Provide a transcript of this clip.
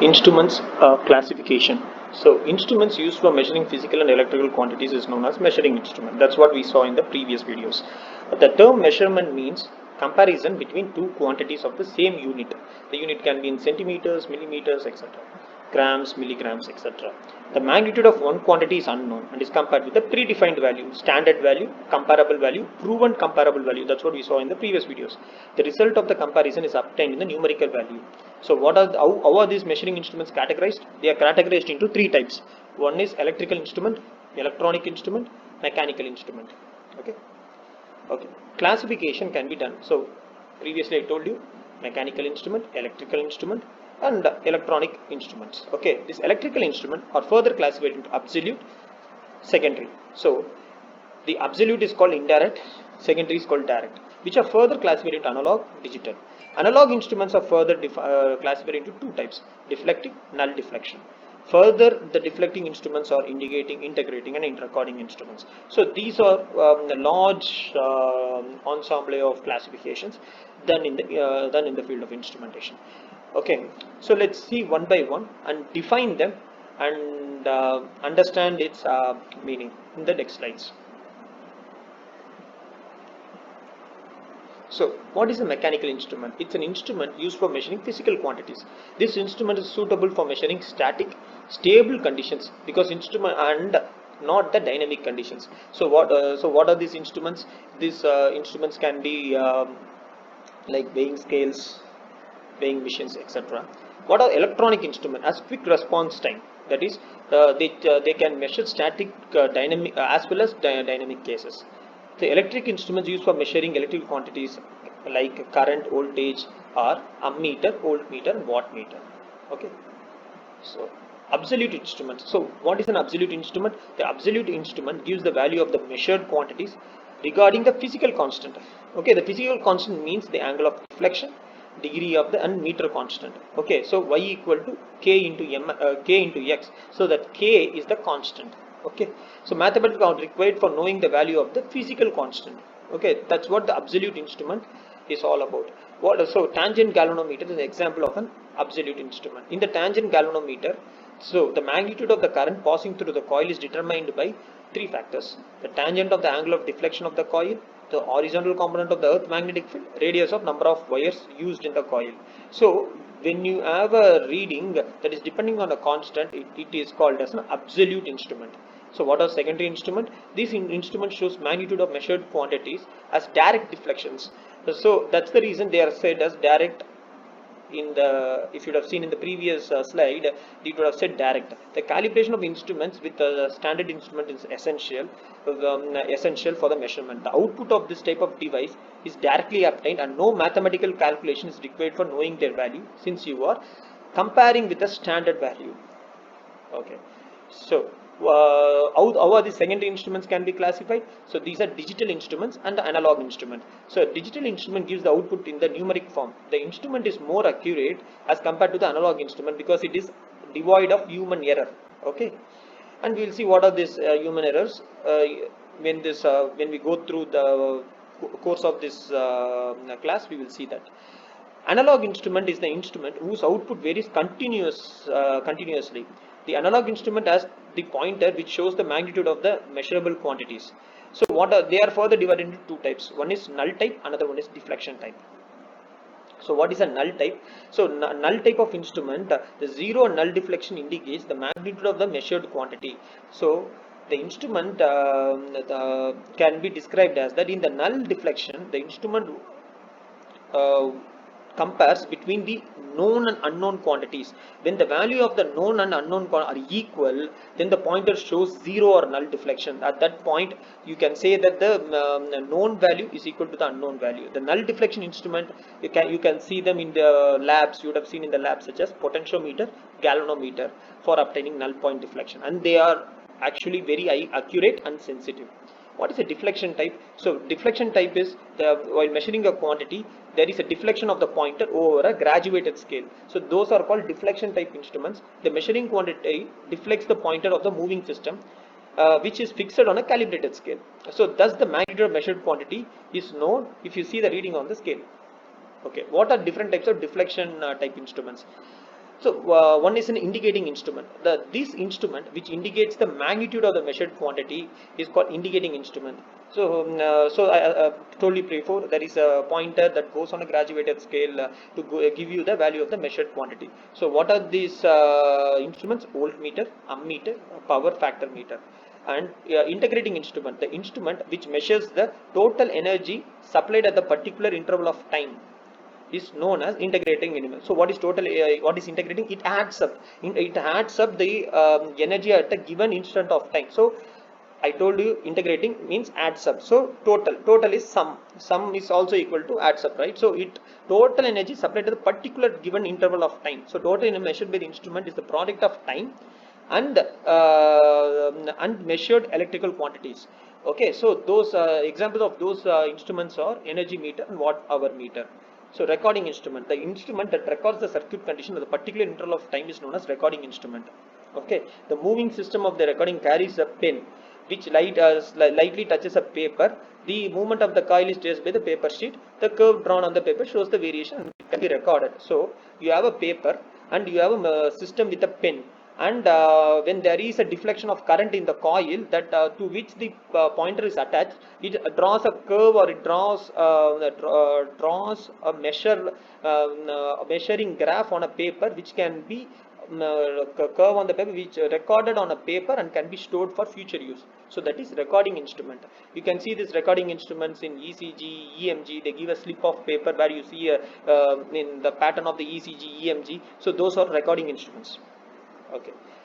Instruments classification. So instruments used for measuring physical and electrical quantities is known as measuring instrument. That's what we saw in the previous videos. The term measurement means comparison between two quantities of the same unit. The unit can be in centimeters, millimeters, etc. Grams, milligrams, etc. The magnitude of one quantity is unknown and is compared with a predefined value, standard value, comparable value, proven comparable value. That's what we saw in the previous videos. The result of the comparison is obtained in the numerical value. So how are these measuring instruments categorized? They are categorized into three types. One is electrical instrument, electronic instrument, mechanical instrument. Okay. Okay. Classification can be done. So previously I told you mechanical instrument, electrical instrument, and electronic instruments. Okay. This electrical instrument are further classified into absolute, secondary. So the absolute is called indirect, secondary is called direct, which are further classified into analog, digital. Analog instruments are further classified into two types: deflecting, null deflection. Further, the deflecting instruments are indicating, integrating, and interrecording instruments. So these are a large ensemble of classifications done in the field of instrumentation. Okay, so let's see one by one and define them and understand its meaning in the next slides. So, what is a mechanical instrument? It's an instrument used for measuring physical quantities. This instrument is suitable for measuring static, stable conditions because instrument and not the dynamic conditions. So, what are these instruments? These instruments can be like weighing scales, weighing machines, etc. What are electronic instruments? As quick response time. That is, they can measure static, dynamic, as well as dynamic cases. The electric instruments used for measuring electrical quantities like current, voltage are ammeter, voltmeter, and wattmeter. Okay. So absolute instrument. So what is an absolute instrument? The absolute instrument gives the value of the measured quantities regarding the physical constant. Okay, the physical constant means the angle of deflection, degree of the and meter constant. Okay, so y equal to k into k into x. So that k is the constant. Okay, so mathematics are required for knowing the value of the physical constant. Okay, that's what the absolute instrument is all about. So tangent galvanometer is an example of an absolute instrument. In the tangent galvanometer, so the magnitude of the current passing through the coil is determined by three factors: the tangent of the angle of deflection of the coil, the horizontal component of the earth magnetic field, radius of number of wires used in the coil. So when you have a reading that is depending on a constant, it is called as an absolute instrument. So what are secondary instrument? This instrument shows magnitude of measured quantities as direct deflections. So that's the reason they are said as direct. In the, if you would have seen in the previous slide, it would have said direct. The calibration of instruments with a standard instrument is essential for the measurement. The output of this type of device is directly obtained and no mathematical calculation is required for knowing their value, since you are comparing with the standard value. Okay, so how are these secondary instruments can be classified? So these are digital instruments and the analog instrument. So a digital instrument gives the output in the numeric form. The instrument is more accurate as compared to the analog instrument because it is devoid of human error. Okay, and we will see what are these human errors when we go through the course of this class. We will see that. Analog instrument is the instrument whose output varies continuously. The analog instrument has the pointer which shows the magnitude of the measurable quantities. So they are further divided into two types. One is null type, another one is deflection type. So what is a null type? So null type of instrument, the zero null deflection indicates the magnitude of the measured quantity. So the instrument can be described as that in the null deflection, the instrument compares between the known and unknown quantities. When the value of the known and unknown are equal, then the pointer shows zero or null deflection. At that point, you can say that the known value is equal to the unknown value. The null deflection instrument, you can see them in the labs. You would have seen in the labs such as potentiometer, galvanometer, for obtaining null point deflection, and they are actually very accurate and sensitive. What is a deflection type? So deflection type is while measuring a quantity, there is a deflection of the pointer over a graduated scale. So those are called deflection type instruments. The measuring quantity deflects the pointer of the moving system, which is fixed on a calibrated scale. So thus the magnitude of measured quantity is known if you see the reading on the scale. Okay, what are different types of deflection type instruments? So one is an indicating instrument. This instrument which indicates the magnitude of the measured quantity is called indicating instrument. So so I told you before, there is a pointer that goes on a graduated scale to give you the value of the measured quantity. So what are these instruments? Voltmeter, ammeter, power factor meter. And integrating instrument, the instrument which measures the total energy supplied at the particular interval of time, is known as integrating element. So what is total? What is integrating? It adds up. It adds up the energy at a given instant of time. So I told you integrating means adds up. So total is sum. Sum is also equal to adds up, right? So it total energy supplied to the particular given interval of time. So total energy measured by the instrument is the product of time and measured electrical quantities. Okay, so those examples of those instruments are energy meter and watt hour meter. So recording instrument, the instrument that records the circuit condition of the particular interval of time is known as recording instrument. Okay, the moving system of the recording carries a pen which lightly touches a paper. The movement of the coil is traced by the paper sheet. The curve drawn on the paper shows the variation and it can be recorded. So you have a paper and you have a system with a pen, and when there is a deflection of current in the coil that to which the pointer is attached, it draws a curve, or it draws a measuring graph on a paper, which can be curve on the paper, which recorded on a paper and can be stored for future use. So that is recording instrument. You can see these recording instruments in ECG, EMG. They give a slip of paper where you see in the pattern of the ECG, EMG. So those are recording instruments. Okay.